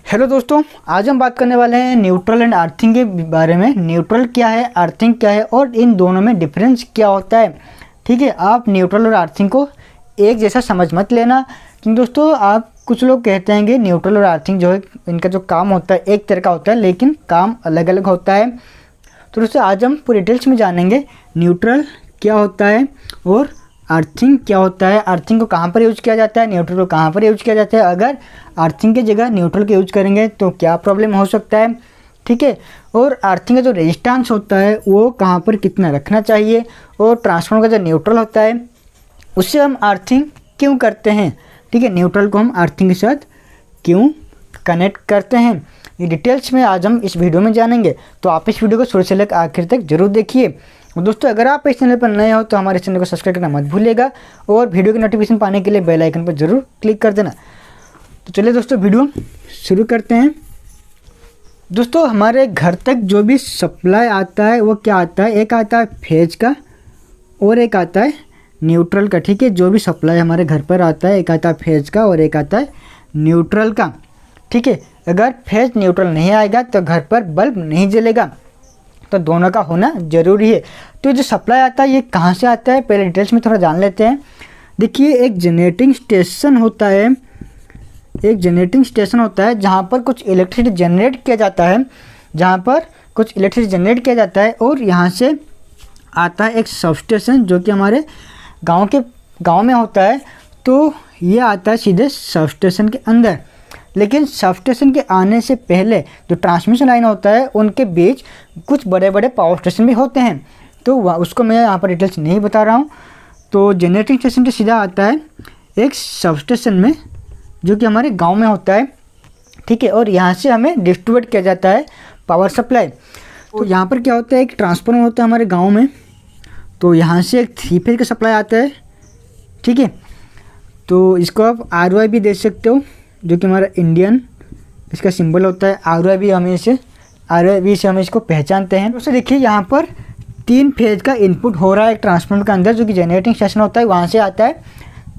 Hello दोस्तों, आज हम बात करने वाले हैं न्यूट्रल एंड अर्थिंग के बारे में। न्यूट्रल क्या है, अर्थिंग क्या है और इन दोनों में डिफरेंस क्या होता है। ठीक है, आप न्यूट्रल और अर्थिंग को एक जैसा समझ मत लेना, क्योंकि दोस्तों आप कुछ लोग कहते हैं कि न्यूट्रल और अर्थिंग जो है इनका जो काम होता है एक तरह का होता है, लेकिन काम अलग अलग होता है। तो दोस्तों आज हम पूरी डिटेल्स में जानेंगे न्यूट्रल क्या होता है और अर्थिंग क्या होता है, अर्थिंग को कहाँ पर यूज किया जाता है, न्यूट्रल को कहाँ पर यूज किया जाता है, अगर अर्थिंग की जगह न्यूट्रल का यूज करेंगे तो क्या प्रॉब्लम हो सकता है। ठीक है, और अर्थिंग का जो रेजिस्टेंस होता है वो कहाँ पर कितना रखना चाहिए, और ट्रांसफार्मर का जो न्यूट्रल होता है उससे हम अर्थिंग क्यों करते हैं। ठीक है, न्यूट्रल को हम अर्थिंग के साथ क्यों कनेक्ट करते हैं, ये डिटेल्स में आज हम इस वीडियो में जानेंगे। तो आप इस वीडियो को शुरू से लेकर आखिर तक जरूर देखिए। और दोस्तों अगर आप इस चैनल पर नए हो तो हमारे चैनल को सब्सक्राइब करना मत भूलिएगा और वीडियो की नोटिफिकेशन पाने के लिए बेल आइकन पर जरूर क्लिक कर देना। तो चलिए दोस्तों वीडियो शुरू करते हैं। दोस्तों हमारे घर तक जो भी सप्लाई आता है वो क्या आता है, एक आता है फेज का और एक आता है न्यूट्रल का। ठीक है, जो भी सप्लाई हमारे घर पर आता है एक आता है फेज का और एक आता है न्यूट्रल का। ठीक है, अगर फेज न्यूट्रल नहीं आएगा तो घर पर बल्ब नहीं जलेगा, तो दोनों का होना ज़रूरी है। तो जो सप्लाई आता है ये कहाँ से आता है, पहले डिटेल्स में थोड़ा जान लेते हैं। देखिए एक जनरेटिंग स्टेशन होता है, एक जनरेटिंग स्टेशन होता है जहाँ पर कुछ इलेक्ट्रिसिटी जनरेट किया जाता है, जहाँ पर कुछ इलेक्ट्रिसिटी जनरेट किया जाता है और यहाँ से आता है एक सबस्टेशन जो कि हमारे गांव में होता है। तो ये आता है सीधे सबस्टेशन के अंदर, लेकिन सबस्टेशन के आने से पहले जो ट्रांसमिशन लाइन होता है उनके बीच कुछ बड़े बड़े पावर स्टेशन भी होते हैं, तो उसको मैं यहाँ पर डिटेल्स नहीं बता रहा हूँ। तो जनरेटिंग स्टेशन से सीधा आता है एक सबस्टेशन में जो कि हमारे गांव में होता है। ठीक है, और यहाँ से हमें डिस्ट्रीब्यूट किया जाता है पावर सप्लाई। तो यहाँ पर क्या होता है, एक ट्रांसफार्मर होता है हमारे गाँव में, तो यहाँ से एक 3 फेज का सप्लाई आता है। ठीक है, तो इसको आप RY भी दे सकते हो, जो कि हमारा इंडियन इसका सिंबल होता है RY, RY से हम इसको पहचानते हैं। दोस्तों देखिए यहाँ पर 3 फेज का इनपुट हो रहा है ट्रांसफार्मर के अंदर, जो कि जनरेटिंग स्टेशन होता है वहाँ से आता है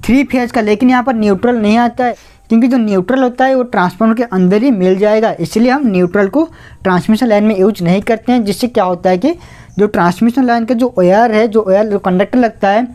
3 फेज का, लेकिन यहाँ पर न्यूट्रल नहीं आता है, क्योंकि जो न्यूट्रल होता है वो ट्रांसफार्मर के अंदर ही मिल जाएगा। इसलिए हम न्यूट्रल को ट्रांसमिशन लाइन में यूज नहीं करते हैं, जिससे क्या होता है कि जो ट्रांसमिशन लाइन का जो वायर है, जो कंडक्टर लगता है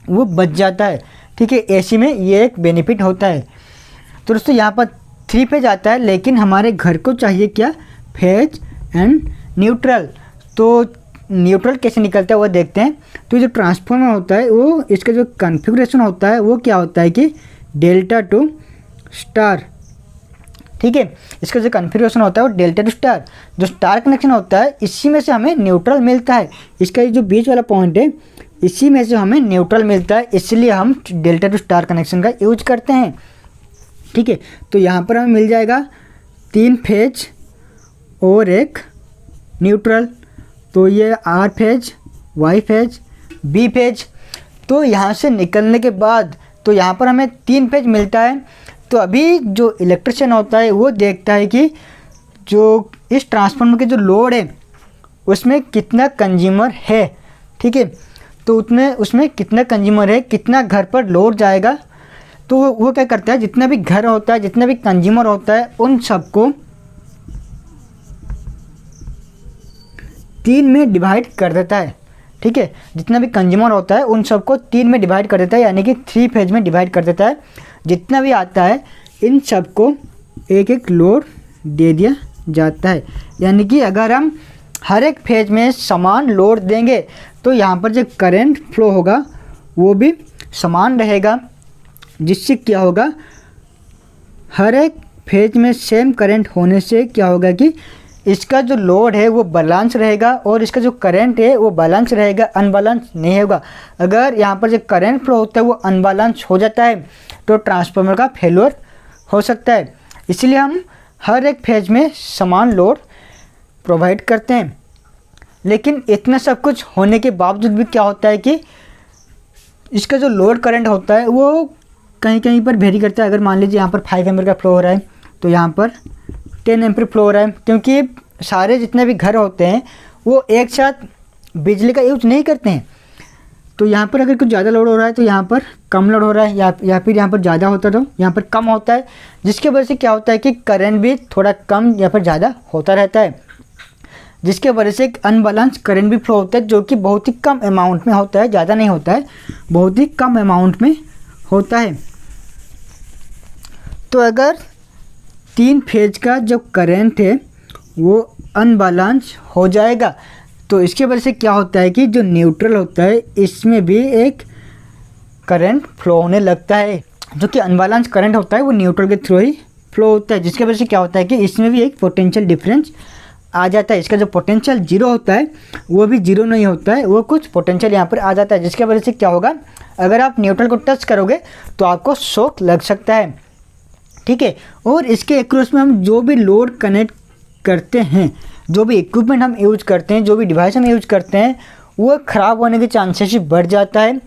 वो बच जाता है। ठीक है, AC में ये एक बेनिफिट होता है। तो दोस्तों यहाँ पर 3 फेज आता है, लेकिन हमारे घर को चाहिए क्या, फेज एंड न्यूट्रल। तो न्यूट्रल कैसे निकलता है वो देखते हैं। तो जो ट्रांसफार्मर होता है वो इसका जो कॉन्फ़िगरेशन होता है वो क्या होता है कि डेल्टा टू स्टार। ठीक है, इसका जो कॉन्फ़िगरेशन होता है वो डेल्टा टू स्टार, जो स्टार कनेक्शन होता है इसी में से हमें न्यूट्रल मिलता है। इसका जो बीच वाला पॉइंट है इसी में से हमें न्यूट्रल मिलता है, इसलिए हम डेल्टा टू स्टार कनेक्शन का यूज करते हैं। ठीक है, तो यहाँ पर हमें मिल जाएगा 3 फेज और एक न्यूट्रल, तो ये R phase, Y phase, B phase. तो यहाँ से निकलने के बाद तो यहाँ पर हमें 3 फेज मिलता है। तो अभी जो इलेक्ट्रिशियन होता है वो देखता है कि जो इस ट्रांसफार्मर के जो लोड है उसमें कितना कंज्यूमर है। ठीक है, तो उसमें कितना कंज्यूमर है, कितना घर पर लोड जाएगा। तो वो क्या करता है, जितना भी घर होता है, जितना भी कंज्यूमर होता है, उन सबको 3 में डिवाइड कर देता है। ठीक है, जितना भी कंज्यूमर होता है उन सबको 3 में डिवाइड कर देता है, यानी कि 3 फेज में डिवाइड कर देता है। जितना भी आता है इन सबको एक एक लोड दे दिया जाता है, यानी कि अगर हम हर एक फेज में समान लोड देंगे तो यहाँ पर जो करंट फ्लो होगा वो भी समान रहेगा, जिससे क्या होगा, हर एक फेज में सेम करंट होने से क्या होगा कि इसका जो लोड है वो बैलेंस रहेगा और इसका जो करंट है वो बैलेंस रहेगा, अनबैलेंस नहीं होगा। अगर यहाँ पर जो करंट फ्लो होता है वो अनबैलेंस हो जाता है तो ट्रांसफार्मर का फेलियर हो सकता है। इसलिए हम हर एक फेज में समान लोड प्रोवाइड करते हैं। लेकिन इतना सब कुछ होने के बावजूद भी क्या होता है कि इसका जो लोड करंट होता है वो कहीं कहीं पर वेरी करता है। अगर मान लीजिए यहाँ पर 5 एम्पीयर का फ्लो हो रहा है तो यहाँ पर 10 एम्पीयर फ्लो हो रहा है, क्योंकि सारे जितने भी घर होते हैं वो एक साथ बिजली का यूज नहीं करते हैं। तो यहाँ पर अगर कुछ ज़्यादा लोड हो रहा है तो यहाँ पर कम लोड हो रहा है, या फिर यहाँ पर ज़्यादा होता है तो यहाँ पर कम होता है, जिसके वजह से क्या होता है कि करंट भी थोड़ा कम या फिर ज़्यादा होता रहता है, जिसके वजह से एक अनबैलेंस करंट भी फ्लो होता है, जो कि बहुत ही कम अमाउंट में होता है, ज़्यादा नहीं होता है, बहुत ही कम अमाउंट में होता है। तो अगर 3 फेज का जो करंट है वो अनबैलेंस हो जाएगा, तो इसके वजह से क्या होता है कि जो न्यूट्रल होता है इसमें भी एक करंट फ्लो होने लगता है। जो कि अनबैलेंस करंट होता है वो न्यूट्रल के थ्रू ही फ्लो होता है, जिसके वजह से क्या होता है कि इसमें भी एक पोटेंशियल डिफरेंस आ जाता है। इसका जो पोटेंशियल जीरो होता है वो भी जीरो नहीं होता है, वो कुछ पोटेंशियल यहाँ पर आ जाता है, जिसके वजह से क्या होगा, अगर आप न्यूट्रल को टच करोगे तो आपको शॉक लग सकता है। ठीक है, और इसके एक्रॉस में हम जो भी लोड कनेक्ट करते हैं, जो भी इक्विपमेंट हम यूज करते हैं, जो भी डिवाइस हम यूज करते हैं, वो ख़राब होने के चांसेस बढ़ जाता है।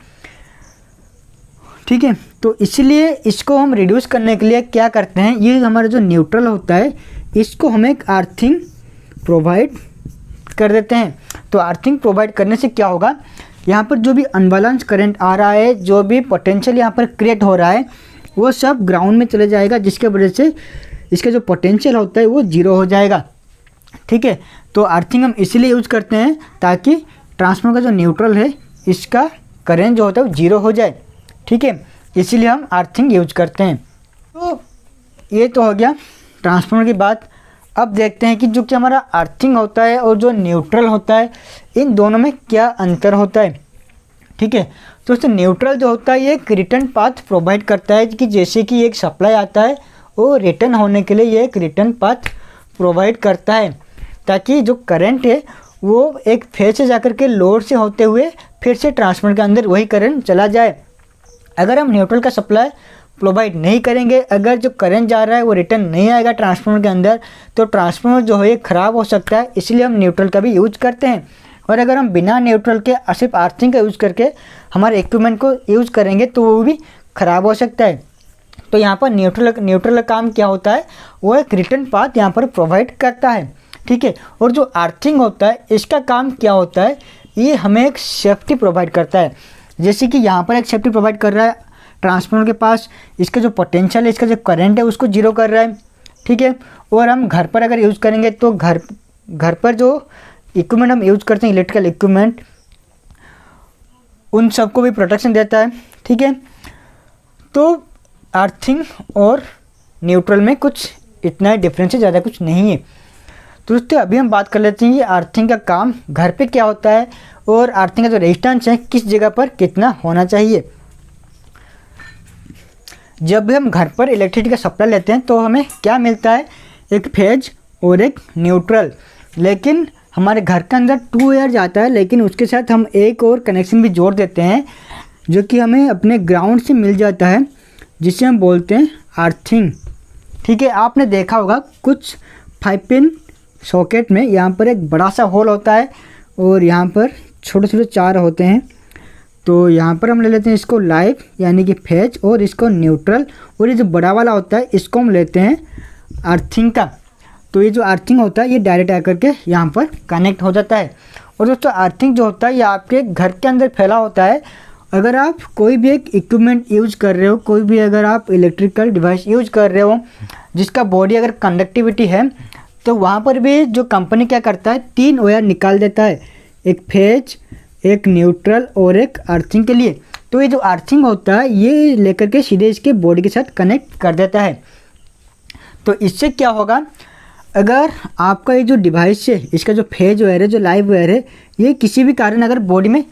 ठीक है, तो इसलिए इसको हम रिड्यूस करने के लिए क्या करते हैं, ये हमारा जो न्यूट्रल होता है इसको हम एक अर्थिंग प्रोवाइड कर देते हैं। तो अर्थिंग प्रोवाइड करने से क्या होगा, यहाँ पर जो भी अनबैलेंस करंट आ रहा है, जो भी पोटेंशियल यहाँ पर क्रिएट हो रहा है, वो सब ग्राउंड में चले जाएगा, जिसके वजह से इसका जो पोटेंशियल होता है वो जीरो हो जाएगा। ठीक है, तो अर्थिंग हम इसीलिए यूज करते हैं ताकि ट्रांसफार्मर का जो न्यूट्रल है इसका करंट जो होता है वो जीरो हो जाए। ठीक है, इसीलिए हम अर्थिंग यूज करते हैं। तो ये तो हो गया ट्रांसफार्मर की बात। अब देखते हैं कि जो कि हमारा अर्थिंग होता है और जो न्यूट्रल होता है, इन दोनों में क्या अंतर होता है। ठीक है, तो दोस्तों न्यूट्रल जो होता है ये एक रिटर्न पाथ प्रोवाइड करता है, कि जैसे कि एक सप्लाई आता है वो रिटर्न होने के लिए ये एक रिटर्न पाथ प्रोवाइड करता है, ताकि जो करंट है वो एक फेज से जाकर के लोड से होते हुए फिर से ट्रांसफार्मर के अंदर वही करंट चला जाए। अगर हम न्यूट्रल का सप्लाई प्रोवाइड नहीं करेंगे, अगर जो करंट जा रहा है वो रिटर्न नहीं आएगा ट्रांसफार्मर के अंदर, तो ट्रांसफार्मर जो है ख़राब हो सकता है। इसलिए हम न्यूट्रल का भी यूज करते हैं। और अगर हम बिना न्यूट्रल के सिर्फ अर्थिंग का यूज़ करके हमारे इक्विपमेंट को यूज़ करेंगे तो वो भी ख़राब हो सकता है। तो यहाँ पर न्यूट्रल का काम क्या होता है, वो एक रिटर्न पाथ यहाँ पर प्रोवाइड करता है। ठीक है, और जो अर्थिंग होता है इसका काम क्या होता है, ये हमें एक सेफ्टी प्रोवाइड करता है। जैसे कि यहाँ पर एक सेफ्टी प्रोवाइड कर रहा है ट्रांसफार्मर के पास, इसका जो पोटेंशियल है, इसका जो करंट है उसको जीरो कर रहा है। ठीक है, और हम घर पर अगर यूज़ करेंगे तो घर पर जो इक्विपमेंट हम यूज़ करते हैं, इलेक्ट्रिकल इक्विपमेंट, उन सबको भी प्रोटेक्शन देता है। ठीक है, तो अर्थिंग और न्यूट्रल में कुछ इतना डिफरेंस है, ज़्यादा कुछ नहीं है। तो दोस्तों अभी हम बात कर लेते हैं कि अर्थिंग का काम घर पे क्या होता है और अर्थिंग का जो रेजिस्टेंस है किस जगह पर कितना होना चाहिए। जब भी हम घर पर इलेक्ट्रिसिटी का सप्लाई लेते हैं तो हमें क्या मिलता है, एक फेज और एक न्यूट्रल। लेकिन हमारे घर के अंदर 2 वायर जाता है, लेकिन उसके साथ हम एक और कनेक्शन भी जोड़ देते हैं जो कि हमें अपने ग्राउंड से मिल जाता है, जिसे हम बोलते हैं अर्थिंग। ठीक है, आपने देखा होगा कुछ 5 पिन सॉकेट में यहाँ पर एक बड़ा सा होल होता है और यहाँ पर छोटे छोटे 4 होते हैं। तो यहाँ पर हम ले लेते हैं इसको लाइव यानी कि फेज, और इसको न्यूट्रल, और ये जो बड़ा वाला होता है इसको हम लेते हैं अर्थिंग का। तो ये जो अर्थिंग होता है ये डायरेक्ट आकर के यहाँ पर कनेक्ट हो जाता है। और दोस्तों अर्थिंग जो होता है ये आपके घर के अंदर फैला होता है। अगर आप कोई भी एक इक्विपमेंट यूज़ कर रहे हो, कोई भी अगर आप इलेक्ट्रिकल डिवाइस यूज़ कर रहे हो जिसका बॉडी अगर कंडक्टिविटी है, तो वहाँ पर भी जो कंपनी क्या करता है 3 वायर निकाल देता है, एक फेज, एक न्यूट्रल और एक अर्थिंग के लिए। तो ये जो अर्थिंग होता है ये लेकर के सीधे इसके बॉडी के साथ कनेक्ट कर देता है। तो इससे क्या होगा, अगर आपका ये जो डिवाइस है इसका जो फेज वायर है, जो लाइव वायर है, ये किसी भी कारण अगर बॉडी में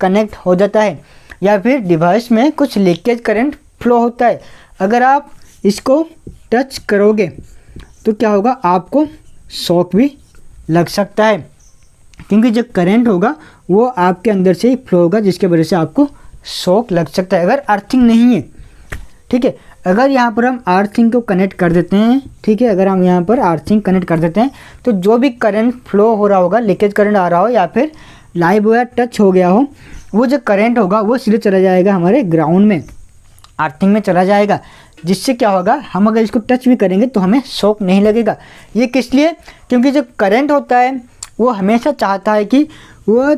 कनेक्ट हो जाता है या फिर डिवाइस में कुछ लीकेज करंट फ्लो होता है, अगर आप इसको टच करोगे तो क्या होगा, आपको शॉक भी लग सकता है, क्योंकि जो करंट होगा वो आपके अंदर से ही फ्लो होगा, जिसके वजह से आपको शॉक लग सकता है अगर अर्थिंग नहीं है। ठीक है, अगर यहाँ पर हम अर्थिंग को कनेक्ट कर देते हैं, ठीक है, अगर हम यहाँ पर अर्थिंग कनेक्ट कर देते हैं तो जो भी करंट फ्लो हो रहा होगा, लीकेज करंट आ रहा हो या फिर लाइव वायर टच हो गया हो, वो जो करंट होगा वो सीधे चला जाएगा हमारे ग्राउंड में, अर्थिंग में चला जाएगा। जिससे क्या होगा, हम अगर इसको टच भी करेंगे तो हमें शॉक नहीं लगेगा। ये किस लिए, क्योंकि जो करंट होता है वो हमेशा चाहता है कि वो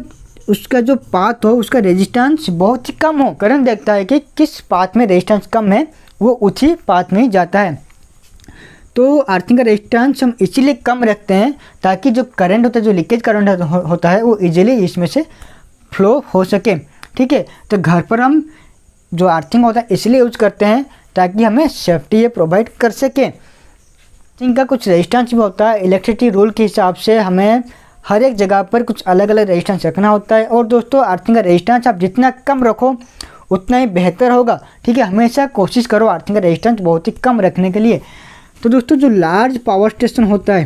उसका जो पाथ हो उसका रेजिस्टेंस बहुत ही कम हो। करंट देखता है कि किस पाथ में रेजिस्टेंस कम है, वो उसी पाथ में ही जाता है। तो अर्थिंग का रेजिस्टेंस हम इसीलिए कम रखते हैं ताकि जो करंट होता है, जो लीकेज करंट होता है, वो इजीली इसमें से फ्लो हो सके। ठीक है, तो घर पर हम जो अर्थिंग होता है इसलिए यूज करते हैं ताकि हमें सेफ्टी ये प्रोवाइड कर सके। अर्थिंग का कुछ रेजिस्टेंस भी होता है। इलेक्ट्रिसिटी रूल के हिसाब से हमें हर एक जगह पर कुछ अलग अलग रेजिस्टेंस रखना होता है। और दोस्तों अर्थिंग का रेजिस्टेंस आप जितना कम रखो उतना ही बेहतर होगा। ठीक है, हमेशा कोशिश करो अर्थिंग का रेजिस्टेंस बहुत ही कम रखने के लिए। तो दोस्तों जो लार्ज पावर स्टेशन होता है,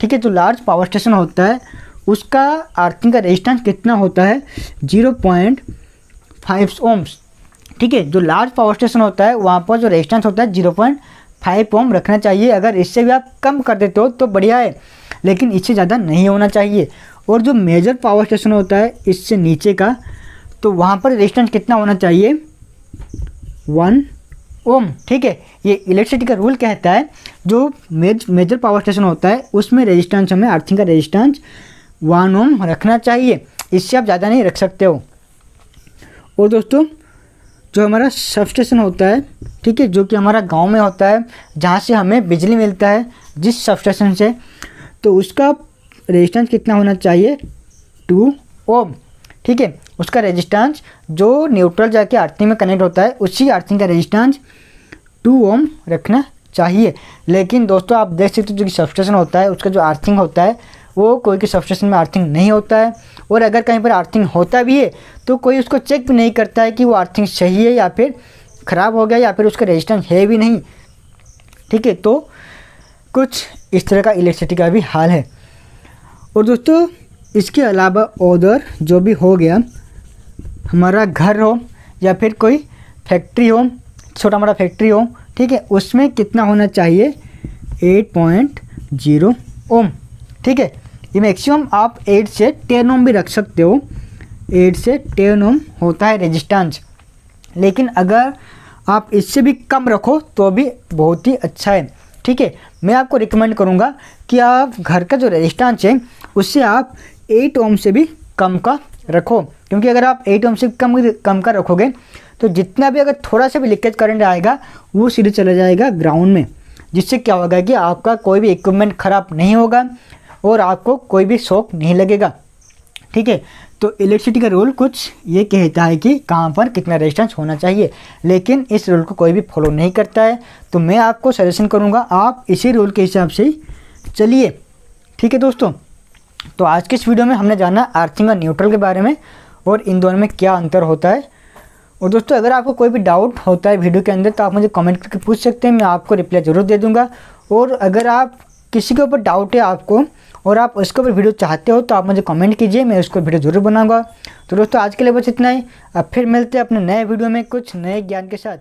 ठीक है, जो लार्ज पावर स्टेशन होता है उसका अर्थिंग का रेजिस्टेंस कितना होता है, 0.5 ओम्स। ठीक है, जो लार्ज पावर स्टेशन होता है वहाँ पर जो रेजिस्टेंस होता है 0.5 ओम रखना चाहिए। अगर इससे भी आप कम कर देते हो तो बढ़िया है, लेकिन इससे ज़्यादा नहीं होना चाहिए। और जो मेजर पावर स्टेशन होता है इससे नीचे का, तो वहाँ पर रेजिस्टेंस कितना होना चाहिए, 1 ओम। ठीक है, ये इलेक्ट्रिसिटी का रूल कहता है जो मेजर पावर स्टेशन होता है उसमें रेजिस्टेंस हमें अर्थिंग का रेजिस्टेंस 1 ओम रखना चाहिए, इससे आप ज़्यादा नहीं रख सकते हो। और दोस्तों जो हमारा सब स्टेशन होता है, ठीक है, जो कि हमारा गांव में होता है, जहाँ से हमें बिजली मिलता है जिस सब स्टेशन से, तो उसका रेजिस्टेंस कितना होना चाहिए, 2 ओम। ठीक है, उसका रेजिस्टेंस जो न्यूट्रल जाके अर्थिंग में कनेक्ट होता है उसी अर्थिंग का रेजिस्टेंस 2 ओम रखना चाहिए। लेकिन दोस्तों आप देख सकते हो जो कि सब स्टेशन होता है उसका जो अर्थिंग होता है वो कोई के सब स्टेशन में अर्थिंग नहीं होता है। और अगर कहीं पर अर्थिंग होता भी है तो कोई उसको चेक भी नहीं करता है कि वो अर्थिंग सही है या फिर ख़राब हो गया या फिर उसका रेजिस्टेंस है भी नहीं। ठीक है, तो कुछ इस तरह का इलेक्ट्रिसिटी का भी हाल है। और दोस्तों इसके अलावा उधर जो भी हो गया, हमारा घर हो या फिर कोई फैक्ट्री हो, छोटा मोटा फैक्ट्री हो, ठीक है, उसमें कितना होना चाहिए, 8.0 ओम। ठीक है, ये मैक्सिमम आप 8 से 10 ओम भी रख सकते हो। 8 से 10 ओम होता है रेजिस्टेंस, लेकिन अगर आप इससे भी कम रखो तो भी बहुत ही अच्छा है। ठीक है, मैं आपको रिकमेंड करूँगा कि आप घर का जो रेजिस्टेंस है उससे आप 8 ओम से भी कम का रखो, क्योंकि अगर आप 8 ओम से कम का रखोगे तो जितना भी अगर थोड़ा सा भी लीकेज करंट आएगा वो सीधे चला जाएगा ग्राउंड में, जिससे क्या होगा कि आपका कोई भी इक्विपमेंट ख़राब नहीं होगा और आपको कोई भी शॉक नहीं लगेगा। ठीक है, तो इलेक्ट्रिसिटी का रूल कुछ ये कहता है कि कहाँ पर कितना रेजिस्टेंस होना चाहिए, लेकिन इस रूल को कोई भी फॉलो नहीं करता है। तो मैं आपको सजेशन करूँगा आप इसी रूल के हिसाब से ही चलिए। ठीक है दोस्तों, तो आज के इस वीडियो में हमने जाना अर्थिंग और न्यूट्रल के बारे में और इन दोनों में क्या अंतर होता है। और दोस्तों अगर आपको कोई भी डाउट होता है वीडियो के अंदर तो आप मुझे कमेंट करके पूछ सकते हैं, मैं आपको रिप्लाई ज़रूर दे दूँगा। और अगर आप किसी के ऊपर डाउट है आपको और आप उसके ऊपर वीडियो चाहते हो तो आप मुझे कमेंट कीजिए, मैं उसको वीडियो ज़रूर बनाऊँगा। तो दोस्तों आज के लिए बस इतना ही, अब फिर मिलते हैं अपने नए वीडियो में कुछ नए ज्ञान के साथ।